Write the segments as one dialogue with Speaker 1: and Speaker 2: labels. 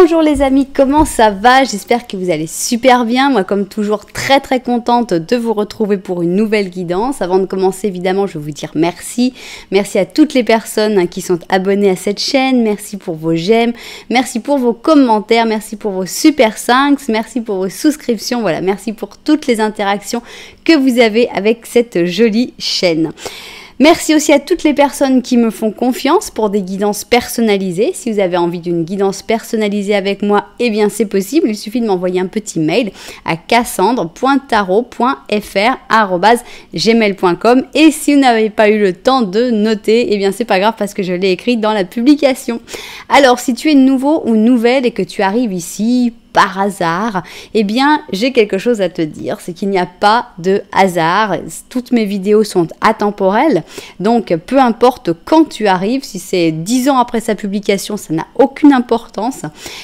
Speaker 1: Bonjour les amis, comment ça va? J'espère que vous allez super bien. Moi, comme toujours, très contente de vous retrouver pour une nouvelle guidance. Avant de commencer, évidemment, je vais vous dire merci. Merci à toutes les personnes qui sont abonnées à cette chaîne. Merci pour vos j'aime. Merci pour vos commentaires. Merci pour vos super 5. Merci pour vos souscriptions. Voilà, merci pour toutes les interactions que vous avez avec cette jolie chaîne. Merci aussi à toutes les personnes qui me font confiance pour des guidances personnalisées. Si vous avez envie d'une guidance personnalisée avec moi, eh bien c'est possible. Il suffit de m'envoyer un petit mail à cassandre.tarot.fr@gmail.com. Et si vous n'avez pas eu le temps de noter, eh bien c'est pas grave parce que je l'ai écrit dans la publication. Alors, si tu es nouveau ou nouvelle et que tu arrives ici par hasard, eh bien, j'ai quelque chose à te dire, c'est qu'il n'y a pas de hasard. Toutes mes vidéos sont atemporelles, donc peu importe quand tu arrives, si c'est 10 ans après sa publication, ça n'a aucune importance.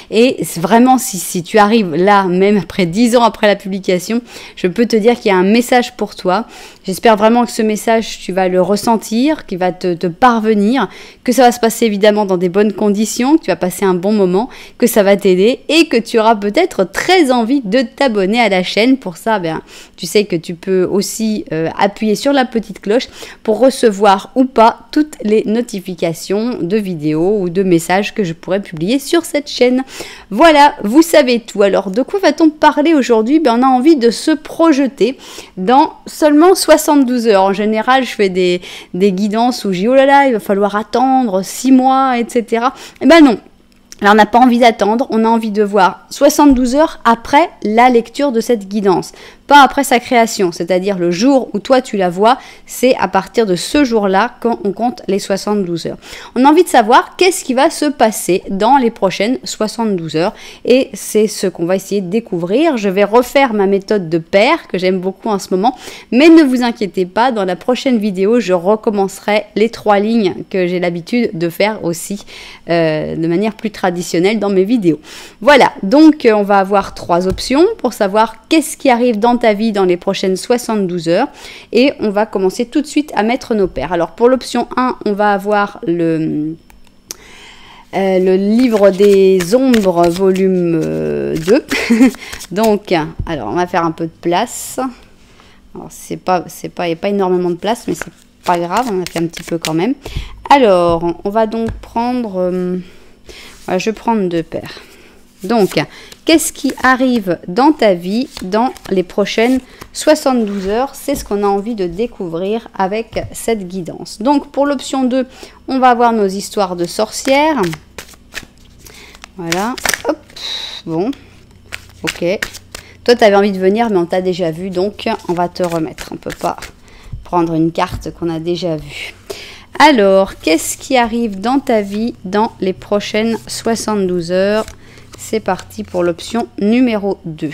Speaker 1: Et vraiment, si tu arrives là, même après 10 ans après la publication, je peux te dire qu'il y a un message pour toi. J'espère vraiment que ce message, tu vas le ressentir, qu'il va te parvenir, que ça va se passer évidemment dans des bonnes conditions, que tu vas passer un bon moment, que ça va t'aider et que tu auras peut-être très envie de t'abonner à la chaîne. Pour ça, tu sais que tu peux aussi appuyer sur la petite cloche pour recevoir ou pas toutes les notifications de vidéos ou de messages que je pourrais publier sur cette chaîne. Voilà, vous savez tout. Alors, de quoi va-t-on parler aujourd'hui? On a envie de se projeter dans seulement 72 heures. En général, je fais des guidances où je dis oh là là, il va falloir attendre 6 mois, etc. Eh ben non. Alors, on n'a pas envie d'attendre, on a envie de voir 72 heures après la lecture de cette guidance. Pas après sa création, c'est-à-dire le jour où toi tu la vois, c'est à partir de ce jour-là quand on compte les 72 heures. On a envie de savoir qu'est-ce qui va se passer dans les prochaines 72 heures et c'est ce qu'on va essayer de découvrir. Je vais refaire ma méthode de paire que j'aime beaucoup en ce moment, mais ne vous inquiétez pas, dans la prochaine vidéo, je recommencerai les 3 lignes que j'ai l'habitude de faire aussi de manière plus traditionnelle dans mes vidéos. Voilà, donc on va avoir 3 options pour savoir qu'est-ce qui arrive dans ta vie dans les prochaines 72 heures et on va commencer tout de suite à mettre nos paires. Alors pour l'option 1, on va avoir le livre des ombres volume 2. Donc, alors on va faire un peu de place. Alors il n'y a pas énormément de place, mais c'est pas grave, on a fait un petit peu quand même. Alors, on va donc prendre, je vais prendre 2 paires. Donc, qu'est-ce qui arrive dans ta vie dans les prochaines 72 heures? C'est ce qu'on a envie de découvrir avec cette guidance. Donc, pour l'option 2, on va avoir nos histoires de sorcières. Voilà. Hop. Bon. Ok. Toi, tu avais envie de venir, mais on t'a déjà vu, donc on va te remettre. On ne peut pas prendre une carte qu'on a déjà vue. Alors, qu'est-ce qui arrive dans ta vie dans les prochaines 72 heures? C'est parti pour l'option numéro 2.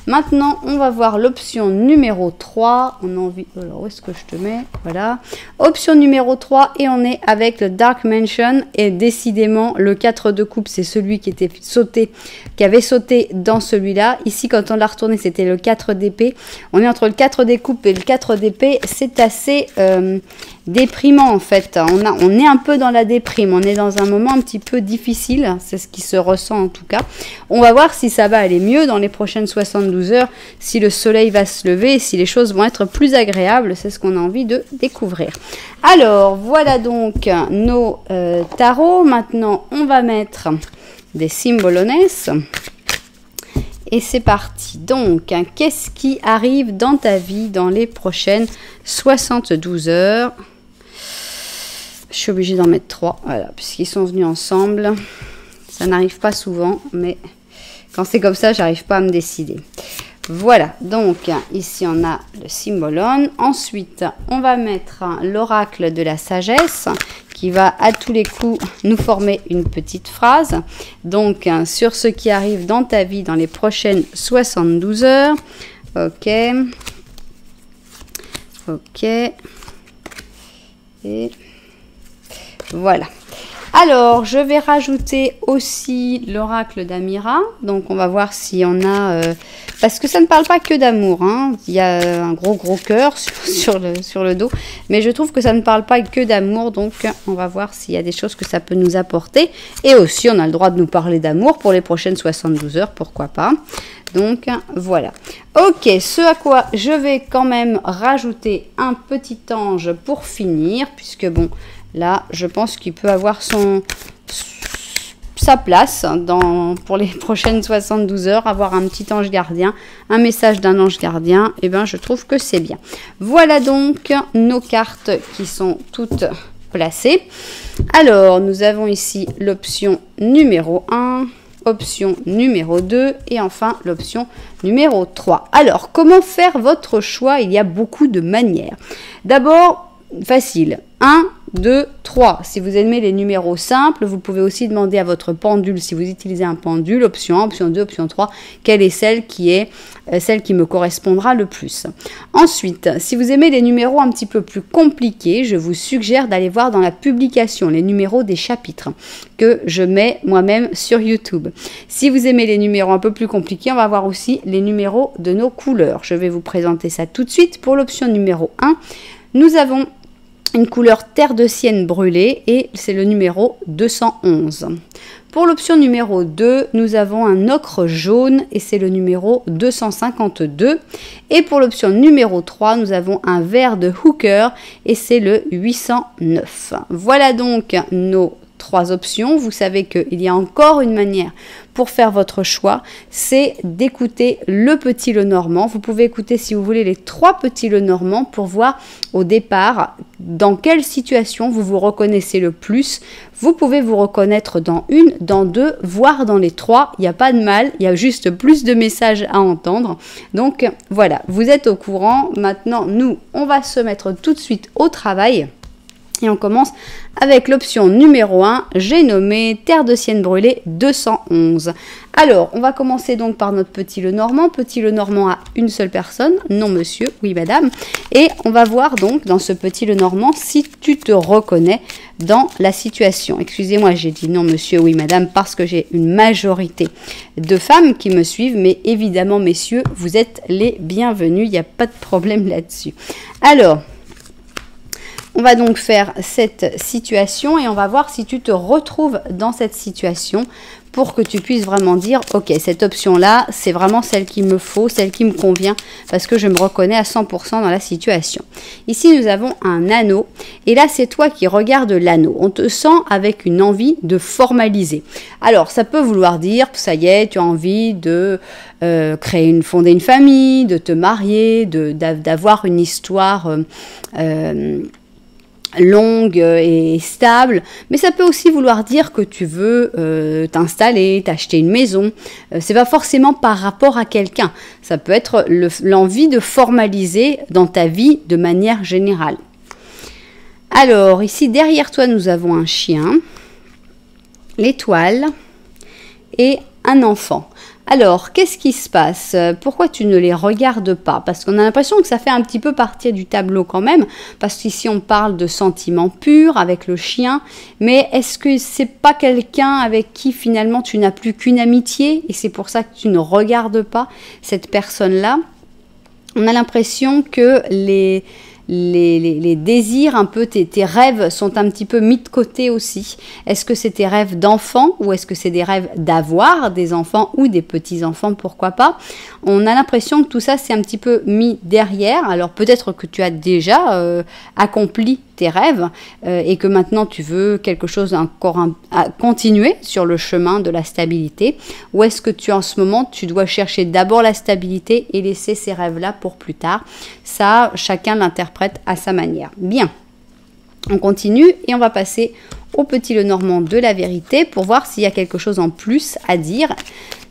Speaker 1: Maintenant, on va voir l'option numéro 3. On a envie... Alors, où est-ce que je te mets? Voilà. Option numéro 3 et on est avec le Dark Mansion. Et décidément, le 4 de coupe, c'est celui qui était sauté, qui avait sauté dans celui-là. Ici, quand on l'a retourné, c'était le 4 d'épée. On est entre le 4 des coupes et le 4 d'épée. C'est assez déprimant en fait. On est un peu dans la déprime. On est dans un moment un petit peu difficile. C'est ce qui se ressent en tout cas. On va voir si ça va aller mieux dans les prochaines 72 heures, si le soleil va se lever, si les choses vont être plus agréables. C'est ce qu'on a envie de découvrir. Alors, voilà donc nos tarots. Maintenant, on va mettre des symbolones. Et c'est parti. Donc, qu'est-ce qui arrive dans ta vie dans les prochaines 72 heures? Je suis obligée d'en mettre 3, voilà, puisqu'ils sont venus ensemble. Ça n'arrive pas souvent, mais quand c'est comme ça, j'arrive pas à me décider. Voilà, donc ici on a le symbolone. Ensuite, on va mettre l'oracle de la sagesse qui va à tous les coups nous former une petite phrase. Donc, sur ce qui arrive dans ta vie dans les prochaines 72 heures. Ok. Ok. Et voilà. Alors, je vais rajouter aussi l'oracle d'Amira. Donc, on va voir si on a... parce que ça ne parle pas que d'amour. Hein. Il y a un gros cœur sur le dos. Mais je trouve que ça ne parle pas que d'amour. Donc, on va voir s'il y a des choses que ça peut nous apporter. Et aussi, on a le droit de nous parler d'amour pour les prochaines 72 heures. Pourquoi pas. Donc, voilà. Ok, ce à quoi je vais quand même rajouter un petit ange pour finir. Puisque, bon... Là, je pense qu'il peut avoir sa place pour les prochaines 72 heures. Avoir un petit ange gardien, un message d'un ange gardien, et bien je trouve que c'est bien. Voilà donc nos cartes qui sont toutes placées. Alors, nous avons ici l'option numéro 1, option numéro 2 et enfin l'option numéro 3. Alors, comment faire votre choix? Il y a beaucoup de manières. D'abord, facile. 1, 2, 3. Si vous aimez les numéros simples, vous pouvez aussi demander à votre pendule, si vous utilisez un pendule, option 1, option 2, option 3, quelle est celle qui me correspondra le plus. Ensuite, si vous aimez les numéros un petit peu plus compliqués, je vous suggère d'aller voir dans la publication les numéros des chapitres que je mets moi-même sur YouTube. Si vous aimez les numéros un peu plus compliqués, on va voir aussi les numéros de nos couleurs. Je vais vous présenter ça tout de suite. Pour l'option numéro 1, nous avons une couleur terre de sienne brûlée et c'est le numéro 211. Pour l'option numéro 2, nous avons un ocre jaune et c'est le numéro 252. Et pour l'option numéro 3, nous avons un vert de hooker et c'est le 809. Voilà donc nos 3 options. Vous savez qu'il y a encore une manière pour faire votre choix, c'est d'écouter le petit Lenormand. Vous pouvez écouter si vous voulez les 3 petits Lenormand pour voir au départ dans quelle situation vous vous reconnaissez le plus. Vous pouvez vous reconnaître dans une, dans 2, voire dans les 3. Il n'y a pas de mal, il y a juste plus de messages à entendre. Donc voilà, vous êtes au courant. Maintenant, nous, on va se mettre tout de suite au travail. Et on commence avec l'option numéro 1, j'ai nommé terre de sienne brûlée 211. Alors, on va commencer donc par notre petit Lenormand. Petit Lenormand à une seule personne, non monsieur, oui madame. Et on va voir donc dans ce petit Lenormand si tu te reconnais dans la situation. Excusez-moi, j'ai dit non monsieur, oui madame, parce que j'ai une majorité de femmes qui me suivent. Mais évidemment, messieurs, vous êtes les bienvenus, il n'y a pas de problème là-dessus. Alors... on va donc faire cette situation et on va voir si tu te retrouves dans cette situation pour que tu puisses vraiment dire « Ok, cette option-là, c'est vraiment celle qu'il me faut, celle qui me convient parce que je me reconnais à 100% dans la situation. » Ici, nous avons un anneau et là, c'est toi qui regardes l'anneau. On te sent avec une envie de formaliser. Alors, ça peut vouloir dire, ça y est, tu as envie de fonder une famille, de te marier, d'avoir une histoire... longue et stable, mais ça peut aussi vouloir dire que tu veux t'installer, t'acheter une maison. C'est pas forcément par rapport à quelqu'un, ça peut être l'envie de formaliser dans ta vie de manière générale. Alors ici derrière toi nous avons un chien, l'étoile et un enfant. Alors, qu'est-ce qui se passe? Pourquoi tu ne les regardes pas? Parce qu'on a l'impression que ça fait un petit peu partie du tableau quand même, parce qu'ici on parle de sentiments purs avec le chien, mais est-ce que c'est pas quelqu'un avec qui finalement tu n'as plus qu'une amitié et c'est pour ça que tu ne regardes pas cette personne-là? On a l'impression que les désirs, un peu tes rêves sont un petit peu mis de côté aussi. Est-ce que c'est tes rêves d'enfant ou est-ce que c'est des rêves d'avoir des enfants ou des petits-enfants, pourquoi pas? On a l'impression que tout ça c'est un petit peu mis derrière. Alors peut-être que tu as déjà accompli tes rêves et que maintenant tu veux quelque chose encore à continuer sur le chemin de la stabilité, ou est-ce que en ce moment tu dois chercher d'abord la stabilité et laisser ces rêves là pour plus tard? Ça, chacun l'interprète à sa manière. Bien, on continue et on va passer au petit Lenormand de la vérité pour voir s'il y a quelque chose en plus à dire.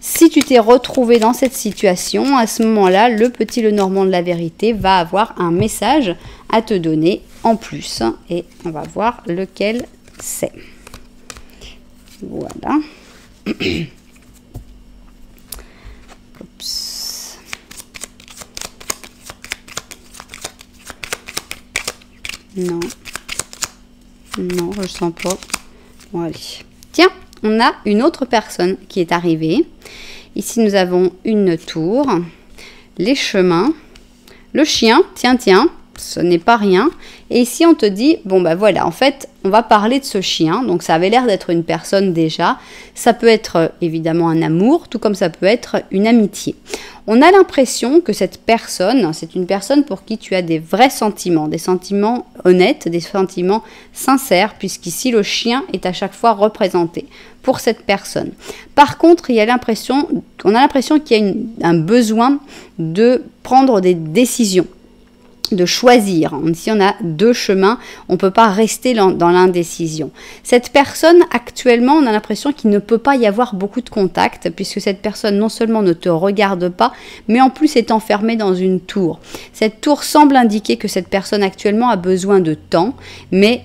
Speaker 1: Si tu t'es retrouvé dans cette situation, à ce moment-là, le petit Lenormand de la vérité va avoir un message à te donner en plus. Et on va voir lequel c'est. Voilà. Oups. Non. Non, je sens pas. Bon, allez. Tiens, on a une autre personne qui est arrivée. Ici, nous avons une tour, les chemins, le chien, tiens, ce n'est pas rien. Et ici, on te dit, bon, bah voilà, en fait, on va parler de ce chien. Donc, ça avait l'air d'être une personne déjà. Ça peut être évidemment un amour, tout comme ça peut être une amitié. On a l'impression que cette personne, c'est une personne pour qui tu as des vrais sentiments, des sentiments honnêtes, des sentiments sincères, puisqu'ici, le chien est à chaque fois représenté pour cette personne. Par contre, on a l'impression qu'il y a un besoin de prendre des décisions, de choisir. Ici, on a deux chemins, on ne peut pas rester dans l'indécision. Cette personne, actuellement, on a l'impression qu'il ne peut pas y avoir beaucoup de contact, puisque cette personne non seulement ne te regarde pas, mais en plus est enfermée dans une tour. Cette tour semble indiquer que cette personne actuellement a besoin de temps, mais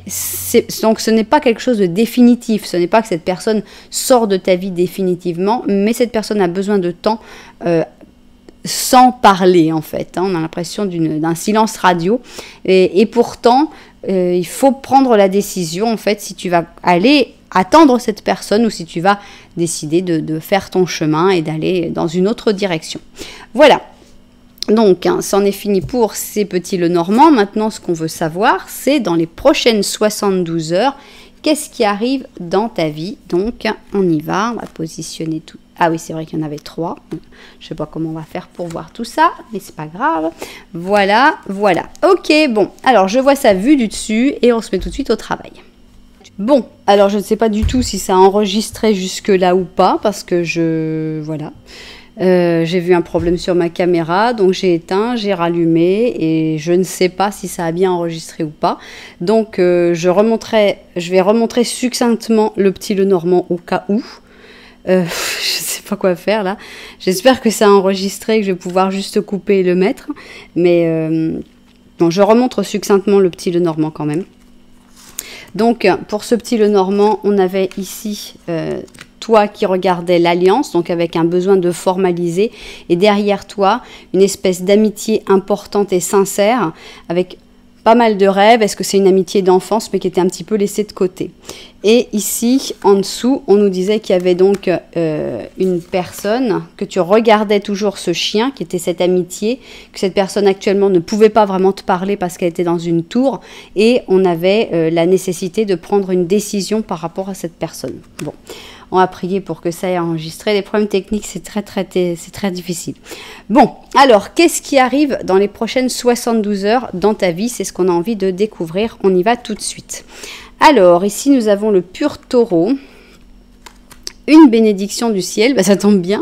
Speaker 1: donc ce n'est pas quelque chose de définitif, ce n'est pas que cette personne sort de ta vie définitivement, mais cette personne a besoin de temps sans parler en fait, on a l'impression d'un silence radio et pourtant il faut prendre la décision en fait si tu vas aller attendre cette personne ou si tu vas décider de faire ton chemin et d'aller dans une autre direction. Voilà, donc c'en est fini pour ces petits Lenormand. Maintenant ce qu'on veut savoir c'est dans les prochaines 72 heures qu'est-ce qui arrive dans ta vie. Donc on y va, on va positionner tout. Ah oui, c'est vrai qu'il y en avait 3. Je ne sais pas comment on va faire pour voir tout ça, mais c'est pas grave. Voilà. Ok, bon. Alors, je vois ça vu du dessus et on se met tout de suite au travail. Bon, alors je ne sais pas du tout si ça a enregistré jusque-là ou pas, parce que voilà. J'ai vu un problème sur ma caméra, donc j'ai éteint, j'ai rallumé et je ne sais pas si ça a bien enregistré ou pas. Donc, je vais remontrer succinctement le petit Lenormand au cas où. Je sais pas quoi faire là. J'espère que ça a enregistré, que je vais pouvoir juste couper et le mettre. Mais bon, je remontre succinctement le petit Lenormand quand même. Donc pour ce petit Lenormand, on avait ici toi qui regardais l'alliance, donc avec un besoin de formaliser. Et derrière toi, une espèce d'amitié importante et sincère avec pas mal de rêves. Est-ce que c'est une amitié d'enfance mais qui était un petit peu laissée de côté? Et ici, en dessous, on nous disait qu'il y avait donc une personne, que tu regardais toujours ce chien, qui était cette amitié, que cette personne actuellement ne pouvait pas vraiment te parler parce qu'elle était dans une tour, et on avait la nécessité de prendre une décision par rapport à cette personne. Bon, on va prier pour que ça ait enregistré. Les problèmes techniques, c'est très difficile. Bon, alors, qu'est-ce qui arrive dans les prochaines 72 heures dans ta vie? C'est ce qu'on a envie de découvrir. On y va tout de suite. Alors, ici, nous avons le pur taureau. Une bénédiction du ciel. Bah, ça tombe bien.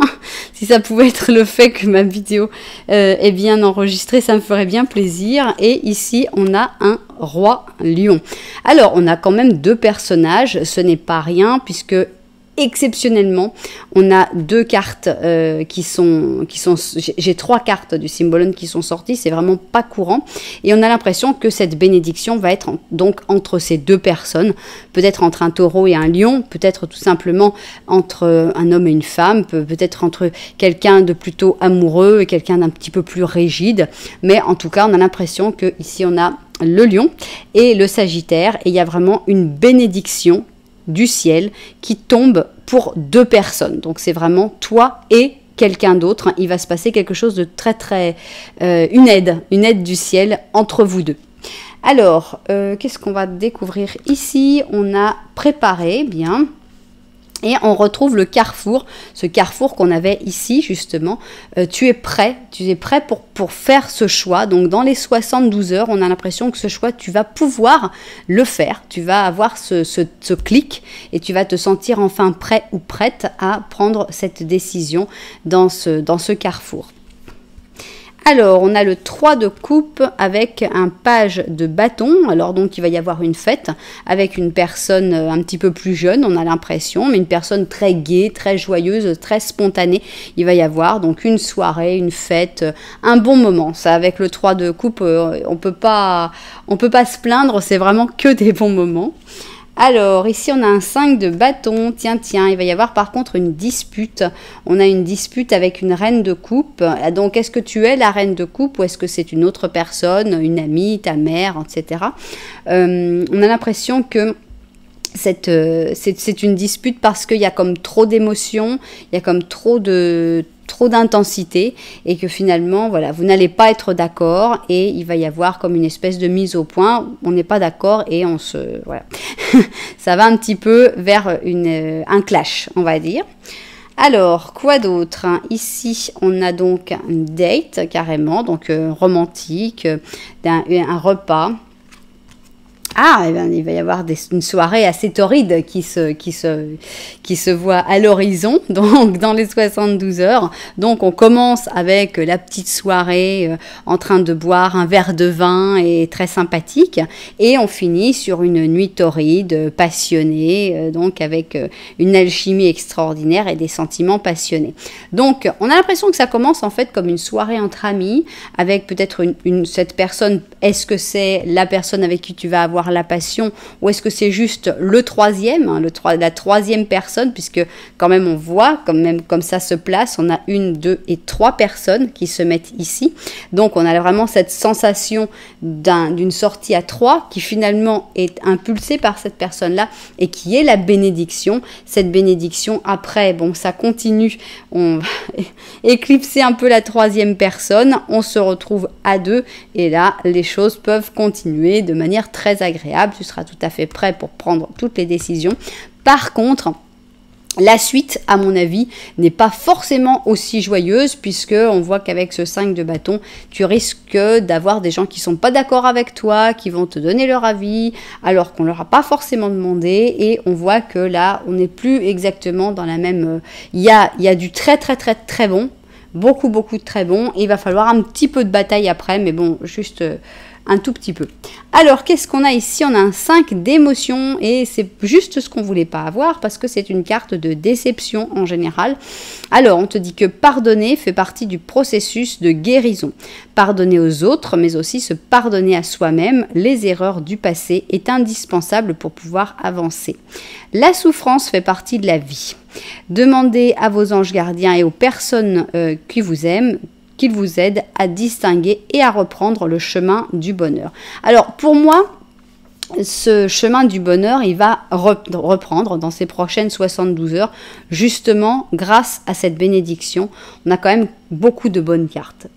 Speaker 1: Si ça pouvait être le fait que ma vidéo est bien enregistrée, ça me ferait bien plaisir. Et ici, on a un roi lion. Alors, on a quand même deux personnages. Ce n'est pas rien puisque exceptionnellement, on a deux cartes j'ai 3 cartes du Symbolon qui sont sorties, c'est vraiment pas courant, et on a l'impression que cette bénédiction va être donc entre ces deux personnes, peut-être entre un taureau et un lion, peut-être tout simplement entre un homme et une femme, peut-être entre quelqu'un de plutôt amoureux et quelqu'un d'un petit peu plus rigide, mais en tout cas, on a l'impression que ici on a le lion et le Sagittaire, et il y a vraiment une bénédiction du ciel qui tombe pour deux personnes. Donc c'est vraiment toi et quelqu'un d'autre. Il va se passer quelque chose de une aide du ciel entre vous deux. Alors, qu'est-ce qu'on va découvrir ici? On a préparé bien. Et on retrouve le carrefour, ce carrefour qu'on avait ici justement. Tu es prêt pour faire ce choix. Donc dans les 72 heures, on a l'impression que ce choix, tu vas pouvoir le faire. Tu vas avoir ce clic et tu vas te sentir enfin prêt ou prête à prendre cette décision dans ce carrefour. Alors, on a le 3 de coupe avec un page de bâton. Alors, donc, il va y avoir une fête avec une personne un petit peu plus jeune, on a l'impression, mais une personne très gaie, très joyeuse, très spontanée. Il va y avoir donc une soirée, une fête, un bon moment. Ça, avec le 3 de coupe, on peut pas se plaindre, c'est vraiment que des bons moments. Alors, ici, on a un 5 de bâton. Tiens, il va y avoir par contre une dispute. On a une dispute avec une reine de coupe. Donc, est-ce que tu es la reine de coupe ou est-ce que c'est une autre personne, une amie, ta mère, etc. On a l'impression que c'est une dispute parce qu'il y a comme trop d'émotions, il y a comme trop d'intensité et que finalement, voilà, vous n'allez pas être d'accord et il va y avoir comme une espèce de mise au point. On n'est pas d'accord et voilà. Ça va un petit peu vers un clash, on va dire. Alors, quoi d'autre? Ici, on a donc un date carrément, donc romantique, un repas. Ah, eh bien, il va y avoir une soirée assez torride qui se voit à l'horizon, donc dans les 72 heures. Donc, on commence avec la petite soirée en train de boire un verre de vin et très sympathique. Et on finit sur une nuit torride, passionnée, donc avec une alchimie extraordinaire et des sentiments passionnés. Donc, on a l'impression que ça commence en fait comme une soirée entre amis, avec peut-être cette personne. Est-ce que c'est la personne avec qui tu vas avoir la passion ou est-ce que c'est juste le troisième, la troisième personne, puisque quand même on voit comme ça se place, on a 1, 2 et 3 personnes qui se mettent ici, donc on a vraiment cette sensation d'une sortie à 3 qui finalement est impulsée par cette personne-là et qui est la bénédiction. Cette bénédiction après, bon, ça continue, on va éclipser un peu la troisième personne, on se retrouve à 2 et là les choses peuvent continuer de manière très agréable, tu seras tout à fait prêt pour prendre toutes les décisions. Par contre, la suite, à mon avis, n'est pas forcément aussi joyeuse puisque on voit qu'avec ce 5 de bâton, tu risques d'avoir des gens qui sont pas d'accord avec toi, qui vont te donner leur avis alors qu'on leur a pas forcément demandé et on voit que là, on n'est plus exactement dans la même... Il y a du très très très très bon, beaucoup de très bon et il va falloir un petit peu de bataille après, mais bon, juste... un tout petit peu. Alors, qu'est-ce qu'on a ici? On a un 5 d'émotion et c'est juste ce qu'on voulait pas avoir parce que c'est une carte de déception en général. Alors, on te dit que pardonner fait partie du processus de guérison. Pardonner aux autres, mais aussi se pardonner à soi-même, les erreurs du passé est indispensable pour pouvoir avancer. La souffrance fait partie de la vie. Demandez à vos anges gardiens et aux personnes qui vous aiment qu'il vous aide à distinguer et à reprendre le chemin du bonheur. Alors pour moi, ce chemin du bonheur, il va reprendre dans ces prochaines 72 heures, justement grâce à cette bénédiction. On a quand même beaucoup de bonnes cartes,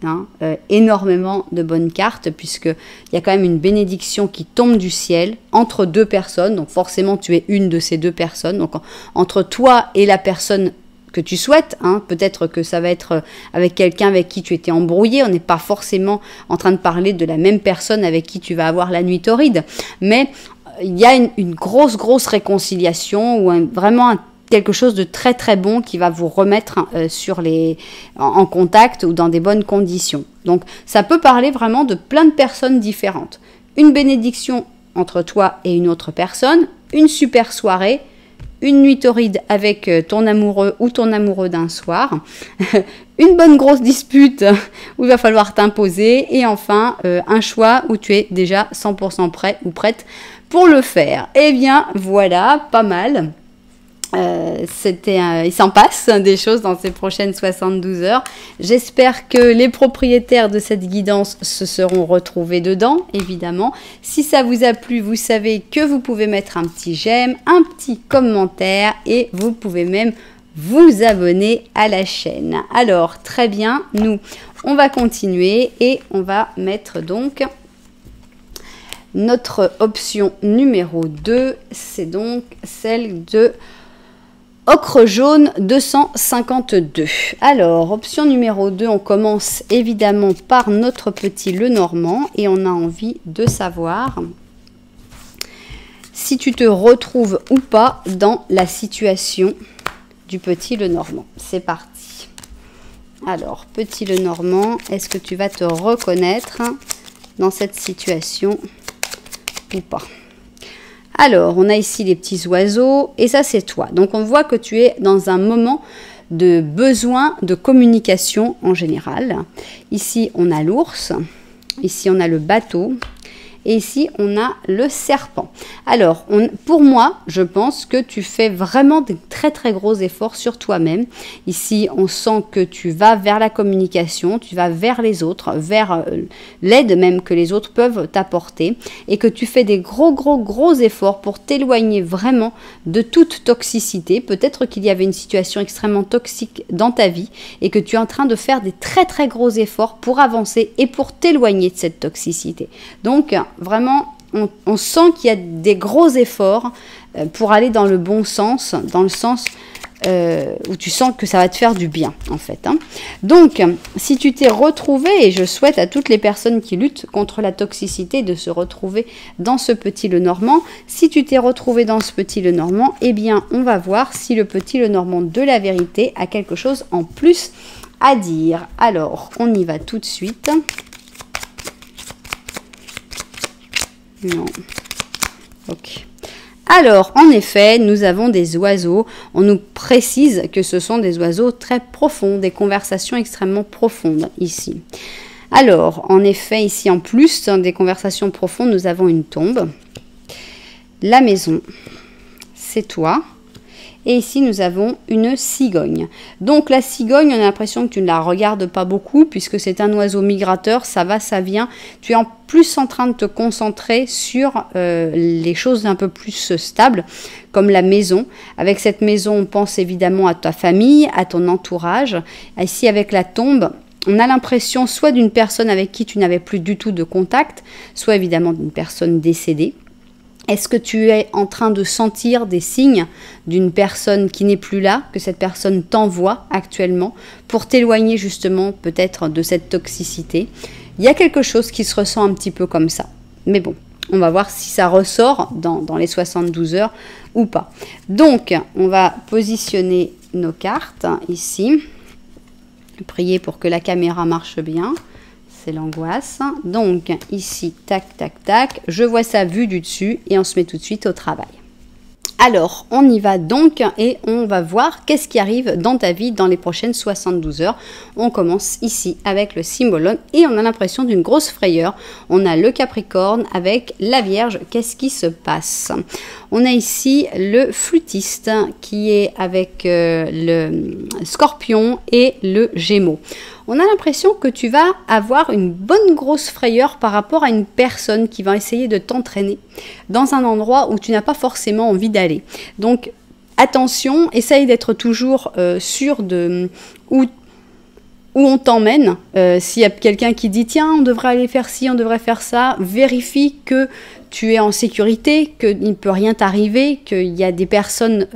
Speaker 1: énormément de bonnes cartes, puisqu'il y a quand même une bénédiction qui tombe du ciel entre 2 personnes, donc forcément tu es une de ces 2 personnes, donc entre toi et la personne que tu souhaites, peut-être que ça va être avec quelqu'un avec qui tu étais embrouillé, on n'est pas forcément en train de parler de la même personne avec qui tu vas avoir la nuit torride, mais il y a une grosse réconciliation ou vraiment quelque chose de très très bon qui va vous remettre en contact ou dans des bonnes conditions. Donc ça peut parler vraiment de plein de personnes différentes. Une bénédiction entre toi et une autre personne, une super soirée, une nuit torride avec ton amoureux ou ton amoureux d'un soir, une bonne grosse dispute où il va falloir t'imposer et enfin un choix où tu es déjà 100% prêt ou prête pour le faire. Eh bien voilà, pas mal. Il s'en passe des choses dans ces prochaines 72 heures. J'espère que les propriétaires de cette guidance se seront retrouvés dedans, évidemment. Si ça vous a plu, vous savez que vous pouvez mettre un petit j'aime, un petit commentaire et vous pouvez même vous abonner à la chaîne. Alors, très bien, nous, on va continuer et on va mettre donc... notre option numéro 2, c'est donc celle de ocre jaune 252. Alors, option numéro 2, on commence évidemment par notre petit Lenormand et on a envie de savoir si tu te retrouves ou pas dans la situation du petit Lenormand. C'est parti. Alors, petit Lenormand, est-ce que tu vas te reconnaître dans cette situation ou pas? Alors, on a ici les petits oiseaux et ça, c'est toi. Donc, on voit que tu es dans un moment de besoin de communication en général. Ici, on a l'ours. Ici, on a le bateau. Et ici, on a le serpent. Alors, pour moi, je pense que tu fais vraiment des très très gros efforts sur toi-même. Ici, on sent que tu vas vers la communication, tu vas vers les autres, vers l'aide même que les autres peuvent t'apporter. Et que tu fais des gros efforts pour t'éloigner vraiment de toute toxicité. Peut-être qu'il y avait une situation extrêmement toxique dans ta vie et que tu es en train de faire des très très gros efforts pour avancer et pour t'éloigner de cette toxicité. Donc vraiment, on sent qu'il y a des gros efforts pour aller dans le bon sens, dans le sens où tu sens que ça va te faire du bien en fait. Donc, si tu t'es retrouvé, et je souhaite à toutes les personnes qui luttent contre la toxicité de se retrouver dans ce petit Lenormand, si tu t'es retrouvé dans ce petit Lenormand, eh bien, on va voir si le petit Lenormand de la vérité a quelque chose en plus à dire. Alors, on y va tout de suite. Non. Ok. Alors, en effet, nous avons des oiseaux. On nous précise que ce sont des oiseaux très profonds, des conversations extrêmement profondes ici. Alors, en effet, ici en plus des conversations profondes, nous avons une tombe. La maison, c'est toi. Et ici, nous avons une cigogne. Donc, la cigogne, on a l'impression que tu ne la regardes pas beaucoup puisque c'est un oiseau migrateur, ça va, ça vient. Tu es en plus en train de te concentrer sur les choses un peu plus stables, comme la maison. Avec cette maison, on pense évidemment à ta famille, à ton entourage. Ici, avec la tombe, on a l'impression soit d'une personne avec qui tu n'avais plus du tout de contact, soit évidemment d'une personne décédée. Est-ce que tu es en train de sentir des signes d'une personne qui n'est plus là, que cette personne t'envoie actuellement pour t'éloigner justement peut-être de cette toxicité? Il y a quelque chose qui se ressent un petit peu comme ça. Mais bon, on va voir si ça ressort dans les 72 heures ou pas. Donc, on va positionner nos cartes ici. Prier pour que la caméra marche bien. C'est l'angoisse. Donc, ici, tac, tac, tac. Je vois ça vu du dessus et on se met tout de suite au travail. Alors, on y va donc et on va voir qu'est-ce qui arrive dans ta vie dans les prochaines 72 heures. On commence ici avec le Cymbalum et on a l'impression d'une grosse frayeur. On a le Capricorne avec la Vierge. Qu'est-ce qui se passe? On a ici le Flûtiste qui est avec le Scorpion et le Gémeaux. On a l'impression que tu vas avoir une bonne grosse frayeur par rapport à une personne qui va essayer de t'entraîner dans un endroit où tu n'as pas forcément envie d'aller. Donc, attention, essaye d'être toujours sûr de où on t'emmène. S'il y a quelqu'un qui dit « Tiens, on devrait aller faire ci, on devrait faire ça », vérifie que tu es en sécurité, qu'il ne peut rien t'arriver, qu'il y a des personnes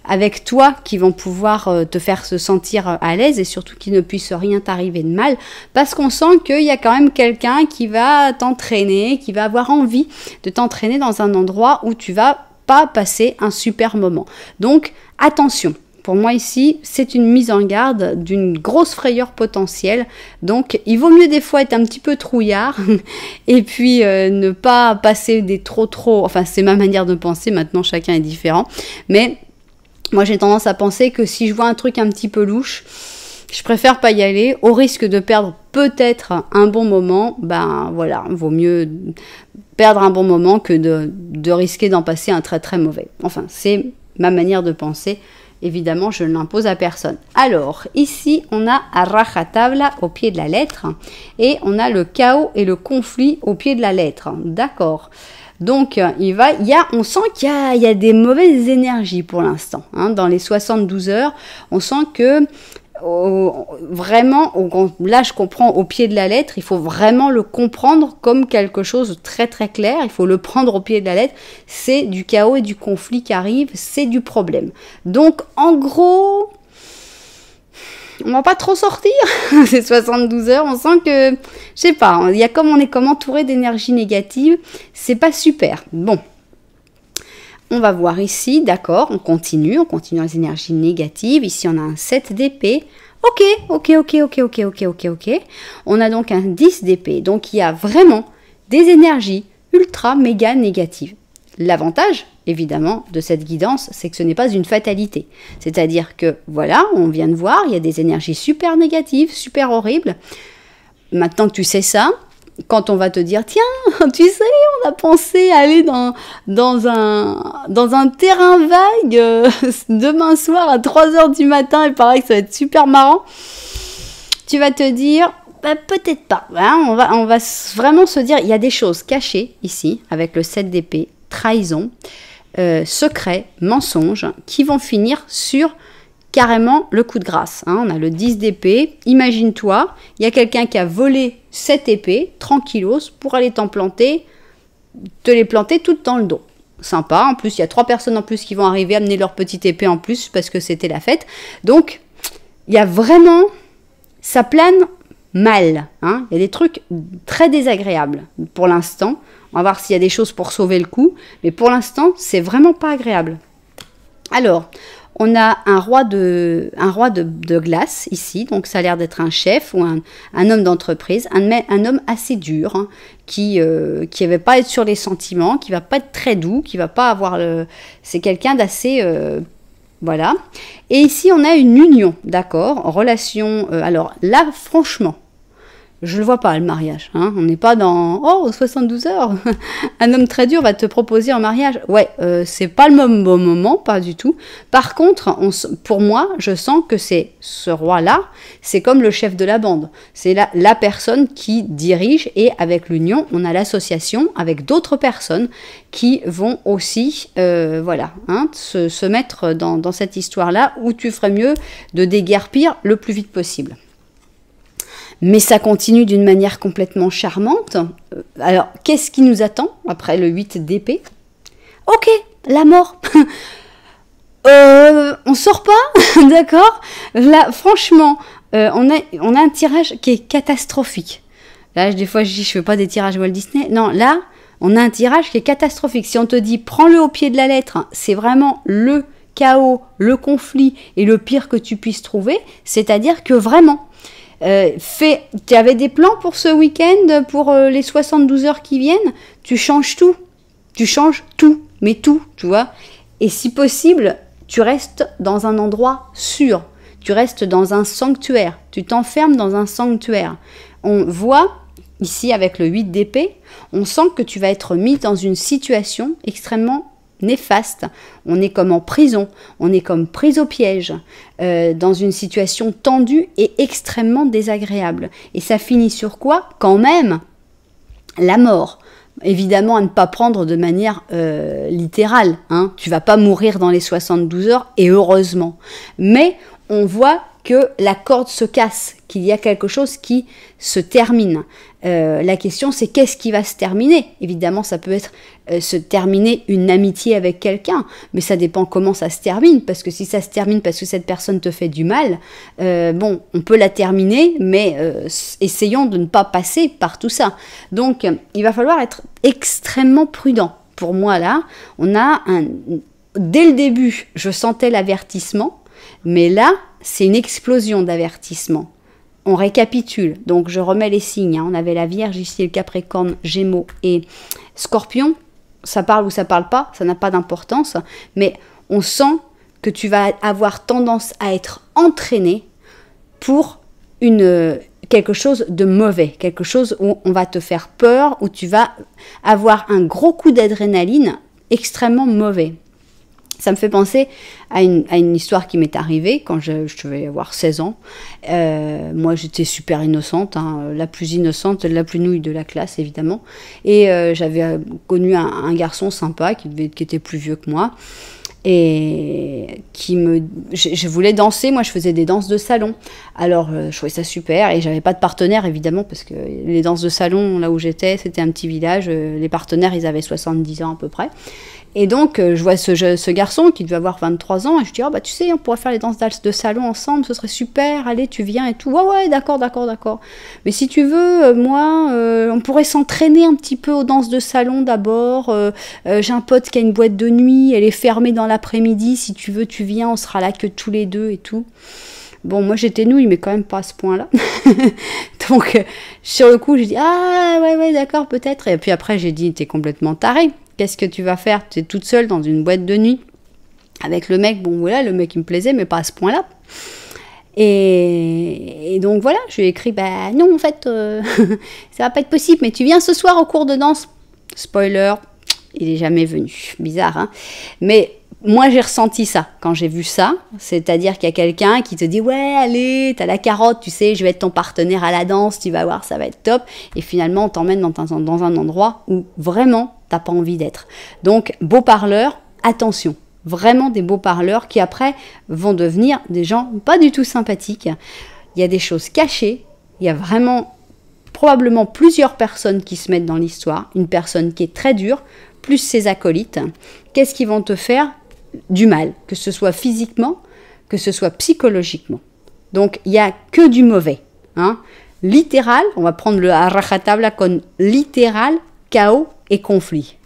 Speaker 1: avec toi qui vont pouvoir te faire se sentir à l'aise et surtout qu'il ne puisse rien t'arriver de mal parce qu'on sent qu'il y a quand même quelqu'un qui va t'entraîner, qui va avoir envie de t'entraîner dans un endroit où tu vas pas passer un super moment. Donc, attention. Pour moi ici, c'est une mise en garde d'une grosse frayeur potentielle. Donc, il vaut mieux des fois être un petit peu trouillard et puis ne pas passer des trop... Enfin, c'est ma manière de penser. Maintenant, chacun est différent. Mais moi, j'ai tendance à penser que si je vois un truc un petit peu louche, je préfère pas y aller au risque de perdre peut-être un bon moment. Ben voilà, vaut mieux perdre un bon moment que de risquer d'en passer un très très mauvais. Enfin, c'est ma manière de penser. Évidemment, je ne l'impose à personne. Alors, ici, on a Rajatabla au pied de la lettre et on a le chaos et le conflit au pied de la lettre. D'accord. Donc, on sent qu'il y a des mauvaises énergies pour l'instant. Dans les 72 heures, on sent que vraiment, là je comprends au pied de la lettre, il faut vraiment le comprendre comme quelque chose de très très clair, il faut le prendre au pied de la lettre, c'est du chaos et du conflit qui arrive, c'est du problème. Donc en gros, on va pas trop sortir ces 72 heures, on sent que, je sais pas, on est comme entouré d'énergie négative, c'est pas super. Bon. On va voir ici, d'accord, on continue les énergies négatives. Ici, on a un 7 d'épée. Ok. On a donc un 10 d'épée. Donc, il y a vraiment des énergies ultra méga négatives. L'avantage, évidemment, de cette guidance, c'est que ce n'est pas une fatalité. C'est-à-dire que, voilà, on vient de voir, il y a des énergies super négatives, super horribles. Maintenant que tu sais ça, quand on va te dire, tiens, tu sais, on a pensé aller dans un terrain vague demain soir à 3h du matin, il paraît que ça va être super marrant, tu vas te dire, bah, peut-être pas. Hein, on va vraiment se dire, il y a des choses cachées ici, avec le 7 d'épée, trahison, secret, mensonge, qui vont finir sur carrément le coup de grâce. Hein. On a le 10 d'épée. Imagine-toi, il y a quelqu'un qui a volé cette épée, tranquillos, pour aller te les planter toutes dans le dos. Sympa. En plus, il y a 3 personnes en plus qui vont arriver, amener leur petite épée en plus, parce que c'était la fête. Donc, il y a vraiment... Ça plane mal. Hein. Il y a des trucs très désagréables pour l'instant. On va voir s'il y a des choses pour sauver le coup. Mais pour l'instant, c'est vraiment pas agréable. Alors... On a un roi de glace ici, donc ça a l'air d'être un chef ou un homme d'entreprise, un homme assez dur, hein, qui ne va pas être sur les sentiments, qui va pas être très doux, qui va pas avoir le... C'est quelqu'un d'assez... voilà. Et ici, on a une union, d'accord, relation... alors là, franchement, je le vois pas, le mariage. Hein. On n'est pas dans... Oh, 72 heures. Un homme très dur va te proposer un mariage. Ouais, c'est pas le bon moment, pas du tout. Par contre, pour moi, je sens que c'est ce roi-là, c'est comme le chef de la bande. C'est la personne qui dirige et avec l'union, on a l'association avec d'autres personnes qui vont aussi, voilà, hein, se mettre dans cette histoire-là où tu ferais mieux de déguerpir le plus vite possible. Mais ça continue d'une manière complètement charmante. Alors, qu'est-ce qui nous attend après le 8 d'épée? Ok, la mort. On sort pas, d'accord? Là, franchement, on a un tirage qui est catastrophique. Là, des fois, je dis, je fais pas des tirages Walt Disney. Non, là, on a un tirage qui est catastrophique. Si on te dit, prends-le au pied de la lettre, c'est vraiment le chaos, le conflit et le pire que tu puisses trouver. C'est-à-dire que vraiment... tu avais des plans pour ce week-end, pour les 72 heures qui viennent, tu changes tout, mais tout, tu vois. Et si possible, tu restes dans un endroit sûr, tu restes dans un sanctuaire, tu t'enfermes dans un sanctuaire. On voit, ici avec le 8 d'épée, on sent que tu vas être mis dans une situation extrêmement néfaste, on est comme en prison, on est comme pris au piège, dans une situation tendue et extrêmement désagréable. Et ça finit sur quoi? Quand même, la mort. Évidemment, à ne pas prendre de manière littérale. Hein. Tu vas pas mourir dans les 72 heures, et heureusement. Mais on voit que la corde se casse, qu'il y a quelque chose qui se termine. La question, c'est qu'est-ce qui va se terminer? Évidemment, ça peut être se terminer une amitié avec quelqu'un, mais ça dépend comment ça se termine, parce que si ça se termine parce que cette personne te fait du mal, bon, on peut la terminer, mais essayons de ne pas passer par tout ça. Donc, il va falloir être extrêmement prudent. Pour moi, là, dès le début, je sentais l'avertissement, mais là, c'est une explosion d'avertissement. On récapitule, donc je remets les signes. Hein. On avait la Vierge ici, le Capricorne, Gémeaux et Scorpion. Ça parle ou ça parle pas, ça n'a pas d'importance. Mais on sent que tu vas avoir tendance à être entraîné pour quelque chose de mauvais, quelque chose où on va te faire peur, où tu vas avoir un gros coup d'adrénaline extrêmement mauvais. Ça me fait penser à une histoire qui m'est arrivée quand je devais avoir 16 ans. Moi, j'étais super innocente, hein, la plus innocente, la plus nouille de la classe, évidemment. Et j'avais connu un garçon sympa qui était plus vieux que moi. Et je voulais danser, moi je faisais des danses de salon. Alors je trouvais ça super et j'avais pas de partenaire évidemment parce que les danses de salon là où j'étais c'était un petit village, les partenaires ils avaient 70 ans à peu près. Et donc je vois ce garçon qui devait avoir 23 ans et je dis oh bah tu sais on pourrait faire les danses de salon ensemble, ce serait super, allez tu viens et tout. Ouais d'accord. Mais si tu veux moi on pourrait s'entraîner un petit peu aux danses de salon d'abord. J'ai un pote qui a une boîte de nuit, elle est fermée dans l'après-midi, si tu veux tu viens, on sera là que tous les deux et tout. Bon, moi j'étais nouille, mais quand même pas à ce point-là. Donc, sur le coup, j'ai dit, ah ouais, d'accord, peut-être. Et puis après, j'ai dit, t'es complètement taré. Qu'est-ce que tu vas faire? T'es toute seule dans une boîte de nuit avec le mec. Bon, voilà, le mec il me plaisait, mais pas à ce point-là. Et Et donc voilà, je lui ai écrit, bah non, en fait, ça va pas être possible, mais tu viens ce soir au cours de danse. Spoiler, il est jamais venu. Bizarre, hein? Mais moi, j'ai ressenti ça quand j'ai vu ça. C'est-à-dire qu'il y a quelqu'un qui te dit, ouais, allez, t'as la carotte, tu sais, je vais être ton partenaire à la danse, tu vas voir, ça va être top. Et finalement, on t'emmène dans un endroit où vraiment, t'as pas envie d'être. Donc, beau parleur, attention. Vraiment des beaux parleurs qui après vont devenir des gens pas du tout sympathiques. Il y a des choses cachées, il y a vraiment probablement plusieurs personnes qui se mettent dans l'histoire, une personne qui est très dure, plus ses acolytes. Qu'est-ce qu'ils vont te faire? Du mal, que ce soit physiquement, que ce soit psychologiquement. Donc il n'y a que du mauvais. Hein. Littéral, on va prendre le rajatabla con littéral, chaos et conflit.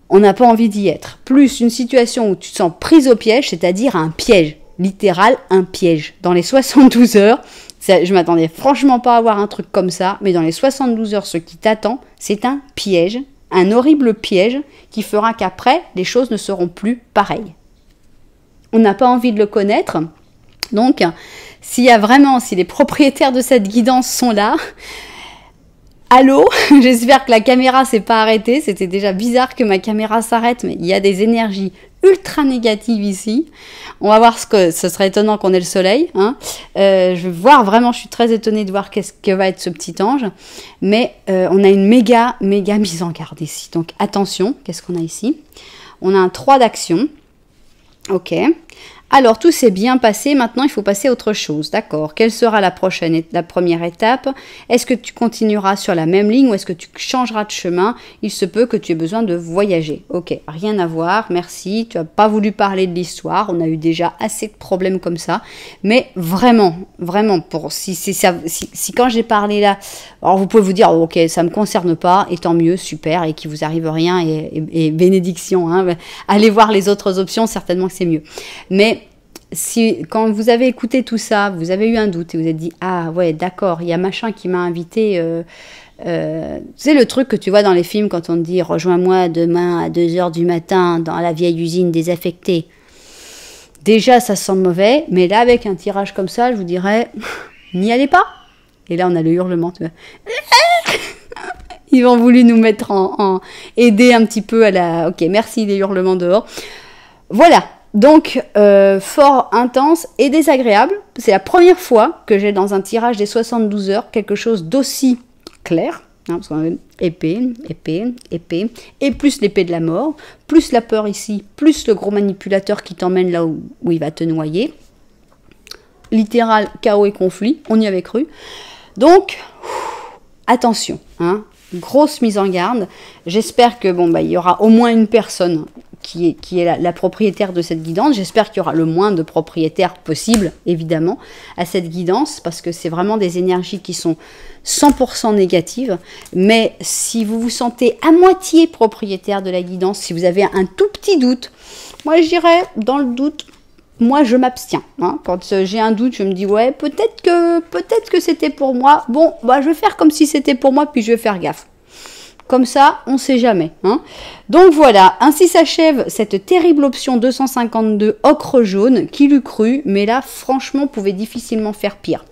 Speaker 1: On n'a pas envie d'y être. Plus une situation où tu te sens prise au piège, c'est-à-dire un piège. Littéral, un piège. Dans les 72 heures, je m'attendais franchement pas à avoir un truc comme ça, mais dans les 72 heures, ce qui t'attend, c'est un piège, un horrible piège qui fera qu'après, les choses ne seront plus pareilles. On n'a pas envie de le connaître, donc si les propriétaires de cette guidance sont là, allô, j'espère que la caméra s'est pas arrêtée, c'était déjà bizarre que ma caméra s'arrête, mais il y a des énergies ultra négatives ici. On va voir ce serait étonnant qu'on ait le soleil. Hein. Je vais voir vraiment, je suis très étonnée de voir qu'est-ce que va être ce petit ange. Mais on a une méga mise en garde ici. Donc attention, qu'est-ce qu'on a ici? On a un 3 d'action. Ok. Alors, tout s'est bien passé, maintenant il faut passer à autre chose, d'accord. Quelle sera la première étape? Est-ce que tu continueras sur la même ligne ou est-ce que tu changeras de chemin? Il se peut que tu aies besoin de voyager. Ok, rien à voir, merci, tu n'as pas voulu parler de l'histoire, on a eu déjà assez de problèmes comme ça. Mais vraiment, si quand j'ai parlé là, alors vous pouvez vous dire, ok, ça ne me concerne pas, et tant mieux, super, et qu'il vous arrive rien, et bénédiction, hein, allez voir les autres options, certainement que c'est mieux. Mais quand vous avez écouté tout ça, vous avez eu un doute et vous êtes dit « Ah ouais, d'accord, il y a machin qui m'a invité. C'est le truc que tu vois dans les films quand on te dit « Rejoins-moi demain à 2h du matin dans la vieille usine désaffectée ». Déjà, ça sent mauvais, mais là, avec un tirage comme ça, je vous dirais « N'y allez pas ». Et là, on a le hurlement. Tu vois. Ils ont voulu nous mettre aider un petit peu à la... Ok, merci les hurlements dehors. Voilà. Donc, fort intense et désagréable. C'est la première fois que j'ai dans un tirage des 72 heures quelque chose d'aussi clair. Hein, parce qu'on a épée, et plus l'épée de la mort, plus la peur ici, plus le gros manipulateur qui t'emmène là où il va te noyer. Littéral, chaos et conflit, on y avait cru. Donc, attention, hein, grosse mise en garde. J'espère que il y aura au moins une personne qui est la propriétaire de cette guidance. J'espère qu'il y aura le moins de propriétaires possible, évidemment, à cette guidance, parce que c'est vraiment des énergies qui sont 100% négatives. Mais si vous vous sentez à moitié propriétaire de la guidance, si vous avez un tout petit doute, moi je dirais, dans le doute, moi je m'abstiens. Hein. Quand j'ai un doute, je me dis, ouais, peut-être que c'était pour moi. Bon, je vais faire comme si c'était pour moi, puis je vais faire gaffe. Comme ça, on ne sait jamais. Hein. Donc voilà, ainsi s'achève cette terrible option 252 ocre jaune, qui l'eût cru, mais là, franchement, pouvait difficilement faire pire.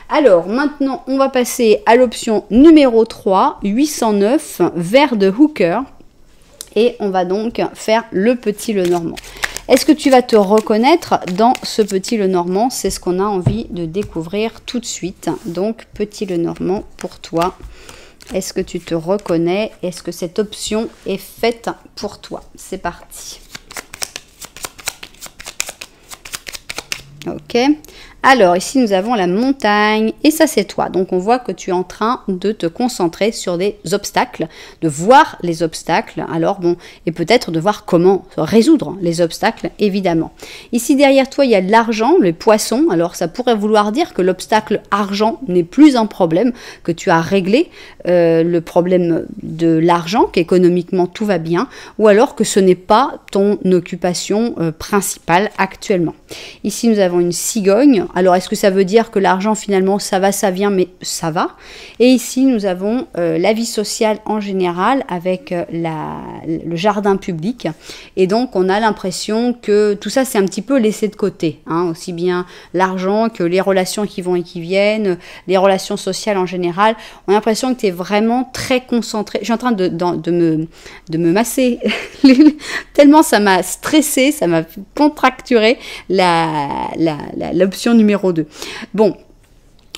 Speaker 1: Alors, maintenant, on va passer à l'option numéro 3, 809, vert de Hooker, et on va donc faire le petit Lenormand. Est-ce que tu vas te reconnaître dans ce petit Lenormand? C'est ce qu'on a envie de découvrir tout de suite. Donc, petit Lenormand pour toi. Est-ce que tu te reconnais? Est-ce que cette option est faite pour toi? C'est parti. Ok. Alors, ici, nous avons la montagne et ça, c'est toi. Donc, on voit que tu es en train de te concentrer sur des obstacles, de voir les obstacles. Alors, et peut-être de voir comment résoudre les obstacles, évidemment. Ici, derrière toi, il y a de l'argent, les poissons. Alors, ça pourrait vouloir dire que l'obstacle argent n'est plus un problème, que tu as réglé le problème de l'argent, qu'économiquement, tout va bien, ou alors que ce n'est pas ton occupation principale actuellement. Ici, nous avons une cigogne. Alors, est-ce que ça veut dire que l'argent, finalement, ça va, ça vient, mais ça va. Et ici, nous avons la vie sociale en général avec le jardin public. Et donc, on a l'impression que tout ça, c'est un petit peu laissé de côté. Hein, aussi bien l'argent que les relations qui vont et qui viennent, les relations sociales en général. On a l'impression que tu es vraiment très concentré. Je suis en train de me masser tellement ça m'a stressé, ça m'a contracturé l'option numéro 2. Bon,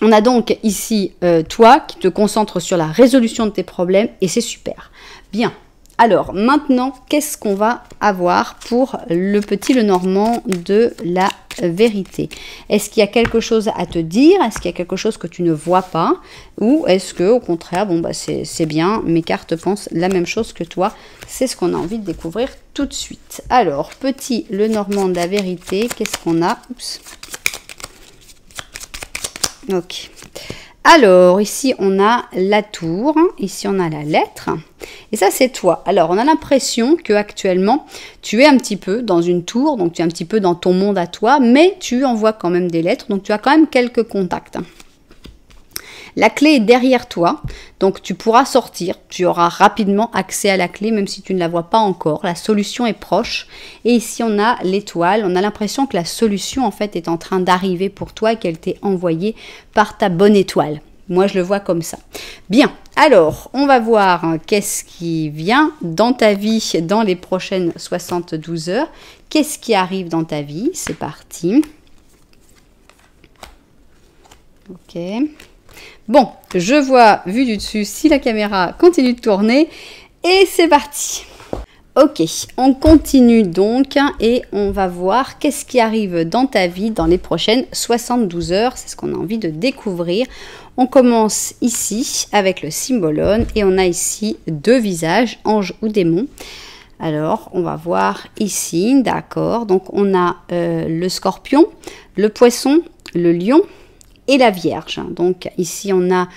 Speaker 1: on a donc ici toi qui te concentres sur la résolution de tes problèmes et c'est super. Bien. Alors maintenant, qu'est-ce qu'on va avoir pour le petit Lenormand de la vérité? Est-ce qu'il y a quelque chose à te dire? Est-ce qu'il y a quelque chose que tu ne vois pas? Ou est-ce que au contraire, bon bah c'est bien, mes cartes pensent la même chose que toi? C'est ce qu'on a envie de découvrir tout de suite. Alors, petit Lenormand de la vérité, qu'est-ce qu'on a? Oups. Ok. Alors, ici, on a la tour, ici, on a la lettre, et ça, c'est toi. Alors, on a l'impression que actuellement, tu es un petit peu dans une tour, donc tu es un petit peu dans ton monde à toi, mais tu envoies quand même des lettres, donc tu as quand même quelques contacts. La clé est derrière toi, donc tu pourras sortir, tu auras rapidement accès à la clé, même si tu ne la vois pas encore. La solution est proche. Et ici, on a l'étoile. On a l'impression que la solution, en fait, est en train d'arriver pour toi et qu'elle t'est envoyée par ta bonne étoile. Moi, je le vois comme ça. Bien, alors, on va voir qu'est-ce qui vient dans ta vie dans les prochaines 72 heures. Qu'est-ce qui arrive dans ta vie? C'est parti. Ok. Bon, je vois, vu du dessus, si la caméra continue de tourner. Et c'est parti. Ok, on continue donc et on va voir qu'est-ce qui arrive dans ta vie dans les prochaines 72 heures. C'est ce qu'on a envie de découvrir. On commence ici avec le Symbolon et on a ici deux visages, ange ou démon. Alors, on va voir ici, d'accord. Donc, on a le scorpion, le poisson, le lion et la Vierge. Donc ici on a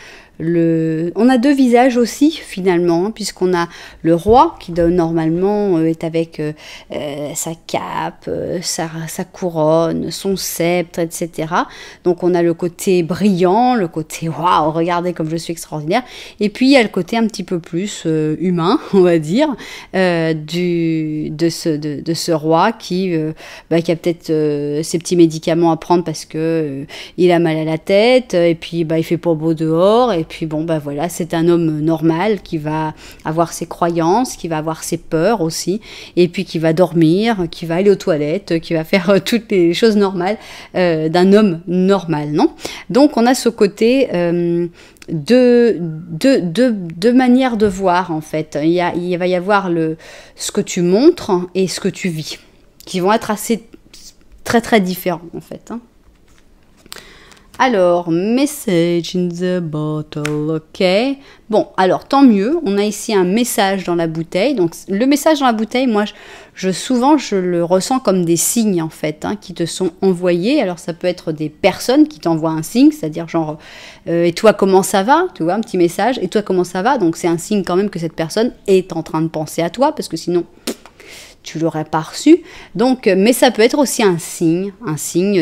Speaker 1: deux visages aussi finalement, hein, puisqu'on a le roi qui normalement est avec sa cape, sa couronne, son sceptre, etc. Donc on a le côté brillant, le côté waouh, regardez comme je suis extraordinaire. Et puis il y a le côté un petit peu plus humain, on va dire, de ce roi qui a peut-être ses petits médicaments à prendre parce que il a mal à la tête, et puis il fait pas beau dehors, et puis bon voilà, c'est un homme normal qui va avoir ses croyances, qui va avoir ses peurs aussi, et puis qui va dormir, qui va aller aux toilettes, qui va faire toutes les choses normales d'un homme normal, non? Donc on a ce côté de manière de voir en fait. Il va y avoir ce que tu montres et ce que tu vis, qui vont être assez très très différents en fait, hein. Alors, message in the bottle, ok. Bon, alors tant mieux, on a ici un message dans la bouteille. Donc le message dans la bouteille, moi, souvent je le ressens comme des signes en fait, hein, qui te sont envoyés. Alors ça peut être des personnes qui t'envoient un signe, c'est-à-dire genre, et toi comment ça va? Tu vois, un petit message, et toi comment ça va? Donc c'est un signe quand même que cette personne est en train de penser à toi, parce que sinon tu l'aurais pas reçu. Donc, mais ça peut être aussi un signe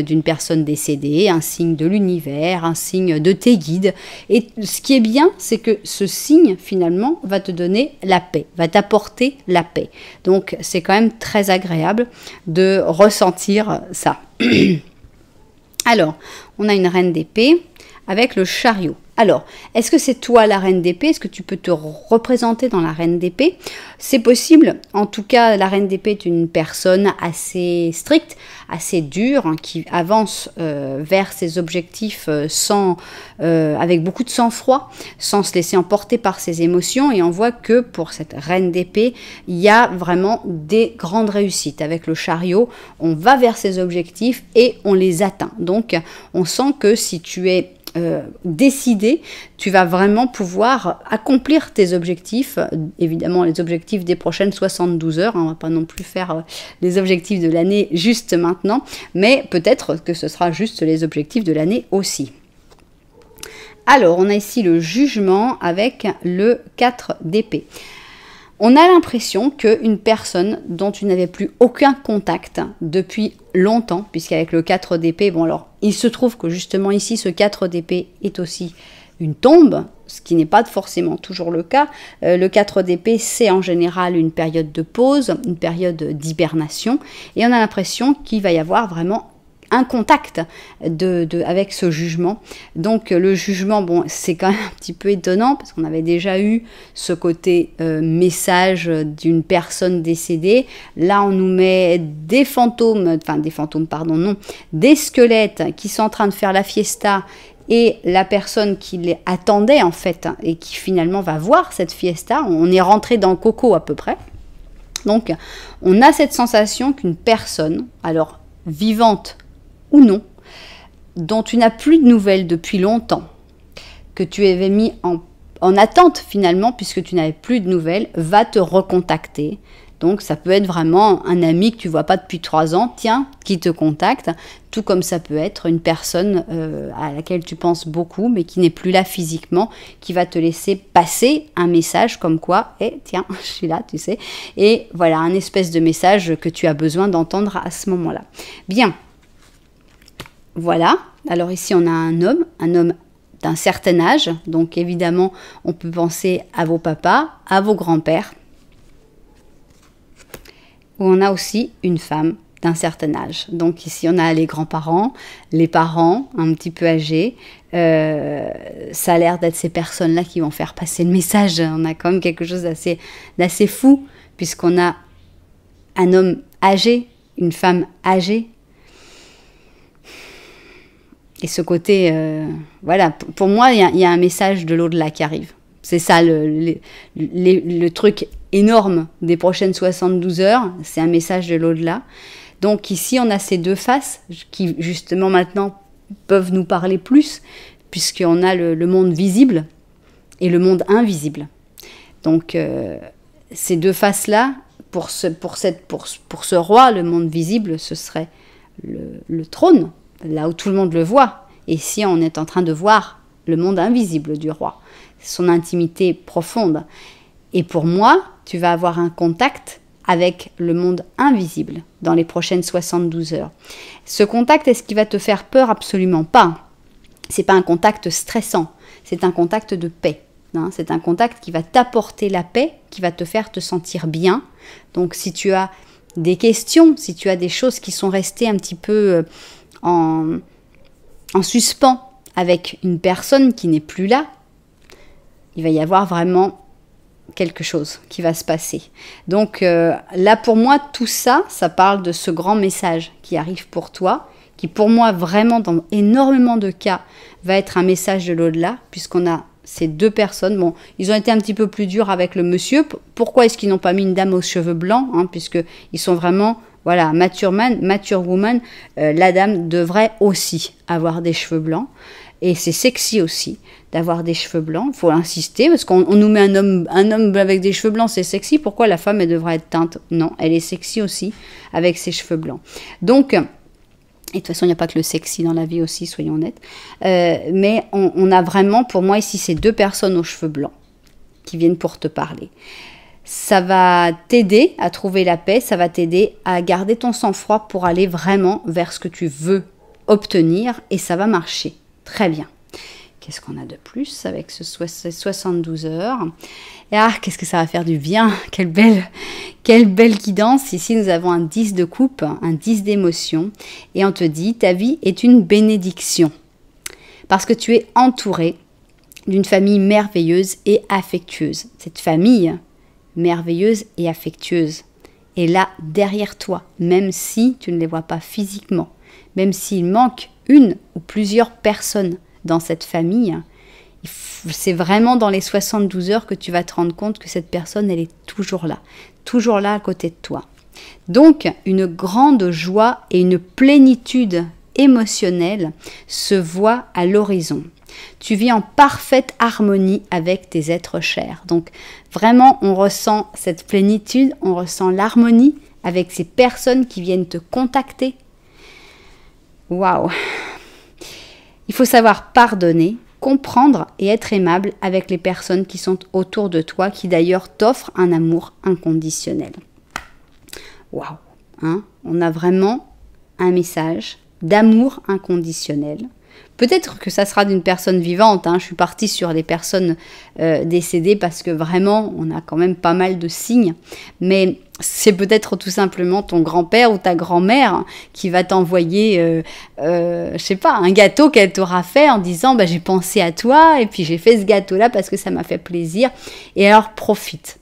Speaker 1: d'une personne décédée, un signe de l'univers, un signe de tes guides. Et ce qui est bien, c'est que ce signe, finalement, va te donner la paix, va t'apporter la paix. Donc, c'est quand même très agréable de ressentir ça. Alors, on a une reine d'épée avec le chariot. Alors, est-ce que c'est toi la reine d'épée? Est-ce que tu peux te représenter dans la reine d'épée? C'est possible. En tout cas, la reine d'épée est une personne assez stricte, assez dure, hein, qui avance vers ses objectifs avec beaucoup de sang-froid, sans se laisser emporter par ses émotions. Et on voit que pour cette reine d'épée, il y a vraiment des grandes réussites. Avec le chariot, on va vers ses objectifs et on les atteint. Donc, on sent que si tu es décidé, tu vas vraiment pouvoir accomplir tes objectifs, évidemment les objectifs des prochaines 72 heures, hein, on va pas non plus faire les objectifs de l'année juste maintenant, mais peut-être que ce sera juste les objectifs de l'année aussi. Alors, on a ici le jugement avec le 4 d'épée. On a l'impression qu'une personne dont tu n'avais plus aucun contact depuis longtemps, puisqu'avec le 4 d'épée, bon alors, il se trouve que justement ici, ce 4 d'épée est aussi une tombe, ce qui n'est pas forcément toujours le cas. Le 4 d'épée, c'est en général une période de pause, une période d'hibernation, et on a l'impression qu'il va y avoir vraiment un contact avec ce jugement. Donc le jugement, bon, c'est quand même un petit peu étonnant parce qu'on avait déjà eu ce côté message d'une personne décédée. Là, on nous met des fantômes, des squelettes qui sont en train de faire la fiesta et la personne qui les attendait en fait et qui finalement va voir cette fiesta. On est rentré dans le coco à peu près. Donc, on a cette sensation qu'une personne, alors vivante ou non, dont tu n'as plus de nouvelles depuis longtemps, que tu avais mis en attente finalement, puisque tu n'avais plus de nouvelles, va te recontacter. Donc ça peut être vraiment un ami que tu ne vois pas depuis 3 ans, tiens, qui te contacte, tout comme ça peut être une personne à laquelle tu penses beaucoup, mais qui n'est plus là physiquement, qui va te laisser passer un message comme quoi, tiens, je suis là, tu sais, et voilà, un espèce de message que tu as besoin d'entendre à ce moment-là. Bien. Voilà, alors ici on a un homme d'un certain âge, donc évidemment on peut penser à vos papas, à vos grands-pères, ou on a aussi une femme d'un certain âge. Donc ici on a les grands-parents, les parents un petit peu âgés, ça a l'air d'être ces personnes-là qui vont faire passer le message. On a quand même quelque chose d'assez fou, puisqu'on a un homme âgé, une femme âgée. Et ce côté, voilà, pour moi, il y a un message de l'au-delà qui arrive. C'est ça le truc énorme des prochaines 72 heures, c'est un message de l'au-delà. Donc ici, on a ces deux faces qui, justement, maintenant, peuvent nous parler plus, puisqu'on a le monde visible et le monde invisible. Donc, ces deux faces-là, pour ce roi, le monde visible, ce serait le trône, là où tout le monde le voit. Et ici, on est en train de voir le monde invisible du roi, son intimité profonde. Et pour moi, tu vas avoir un contact avec le monde invisible dans les prochaines 72 heures. Ce contact, est-ce qu'il va te faire peur? Absolument pas. C'est pas un contact stressant, c'est un contact de paix. C'est un contact qui va t'apporter la paix, qui va te faire te sentir bien. Donc si tu as des questions, si tu as des choses qui sont restées un petit peu en suspens avec une personne qui n'est plus là, il va y avoir vraiment quelque chose qui va se passer. Donc là pour moi tout ça, ça parle de ce grand message qui arrive pour toi, qui pour moi vraiment dans énormément de cas va être un message de l'au-delà, puisqu'on a ces deux personnes. Bon, ils ont été un petit peu plus durs avec le monsieur. Pourquoi est-ce qu'ils n'ont pas mis une dame aux cheveux blancs, puisqu'ils sont vraiment, voilà, mature man, mature woman. La dame devrait aussi avoir des cheveux blancs. Et c'est sexy aussi d'avoir des cheveux blancs. Il faut insister, parce qu'on nous met un homme avec des cheveux blancs, c'est sexy. Pourquoi la femme, elle devrait être teinte? Non, elle est sexy aussi avec ses cheveux blancs. Donc, et de toute façon, il n'y a pas que le sexy dans la vie aussi, soyons honnêtes. Mais on a vraiment, pour moi, ici, ces deux personnes aux cheveux blancs qui viennent pour te parler. Ça va t'aider à trouver la paix, ça va t'aider à garder ton sang-froid pour aller vraiment vers ce que tu veux obtenir, et ça va marcher. Très bien. Qu'est-ce qu'on a de plus avec ces 72 heures? Et qu'est-ce que ça va faire du bien? Quelle belle guidance. Ici, nous avons un 10 de coupe, un 10 d'émotion. Et on te dit, ta vie est une bénédiction. Parce que tu es entouré d'une famille merveilleuse et affectueuse. Cette famille merveilleuse et affectueuse est là derrière toi, même si tu ne les vois pas physiquement. Même s'il manque une ou plusieurs personnes dans cette famille, c'est vraiment dans les 72 heures que tu vas te rendre compte que cette personne, elle est toujours là à côté de toi. Donc, une grande joie et une plénitude émotionnelle se voient à l'horizon. Tu vis en parfaite harmonie avec tes êtres chers. Donc, vraiment, on ressent cette plénitude, on ressent l'harmonie avec ces personnes qui viennent te contacter. Waouh! Il faut savoir pardonner, comprendre et être aimable avec les personnes qui sont autour de toi, qui d'ailleurs t'offrent un amour inconditionnel. Waouh, hein? On a vraiment un message d'amour inconditionnel. Peut-être que ça sera d'une personne vivante, hein. Je suis partie sur les personnes décédées parce que vraiment, on a quand même pas mal de signes. Mais c'est peut-être tout simplement ton grand-père ou ta grand-mère qui va t'envoyer, je sais pas, un gâteau qu'elle t'aura fait en disant bah, « j'ai pensé à toi et puis j'ai fait ce gâteau-là parce que ça m'a fait plaisir ». Et alors, profite.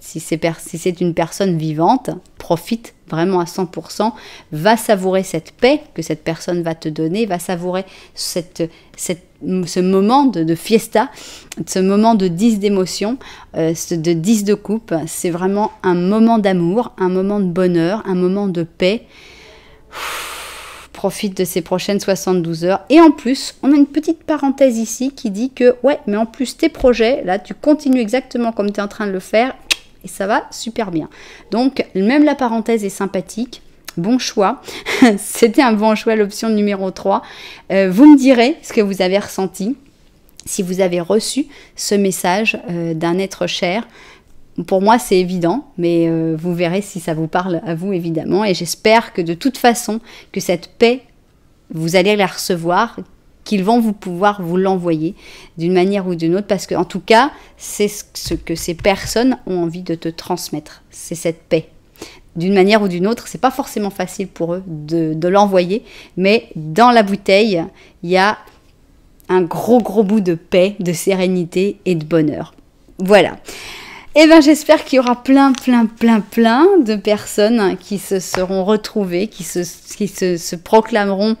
Speaker 1: Si c'est une personne vivante, profite vraiment à 100%, va savourer cette paix que cette personne va te donner, va savourer ce moment de fiesta, ce moment de 10 d'émotion, de 10 de coupe. C'est vraiment un moment d'amour, un moment de bonheur, un moment de paix. Profite de ces prochaines 72 heures. Et en plus, on a une petite parenthèse ici qui dit que, ouais, mais en plus, tes projets, là, tu continues exactement comme tu es en train de le faire et ça va super bien. Donc, même la parenthèse est sympathique. Bon choix. C'était un bon choix, l'option numéro 3. Vous me direz ce que vous avez ressenti, si vous avez reçu ce message d'un être cher. Pour moi, c'est évident, mais vous verrez si ça vous parle à vous, évidemment. Et j'espère que de toute façon, que cette paix, vous allez la recevoir, qu'ils vont pouvoir vous l'envoyer d'une manière ou d'une autre. Parce qu'en tout cas, c'est ce que ces personnes ont envie de te transmettre. C'est cette paix. D'une manière ou d'une autre, c'est pas forcément facile pour eux de l'envoyer. Mais dans la bouteille, il y a un gros bout de paix, de sérénité et de bonheur. Voilà. Eh bien, j'espère qu'il y aura plein de personnes qui se seront retrouvées, qui se proclameront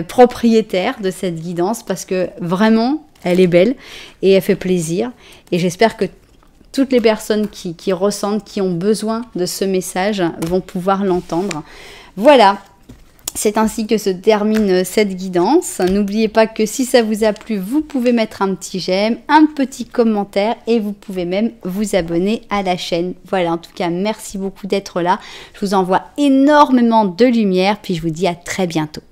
Speaker 1: propriétaires de cette guidance parce que vraiment, elle est belle et elle fait plaisir. Et j'espère que toutes les personnes qui ressentent, qui ont besoin de ce message vont pouvoir l'entendre. Voilà. C'est ainsi que se termine cette guidance. N'oubliez pas que si ça vous a plu, vous pouvez mettre un petit j'aime, un petit commentaire et vous pouvez même vous abonner à la chaîne. Voilà, en tout cas, merci beaucoup d'être là. Je vous envoie énormément de lumière, puis je vous dis à très bientôt.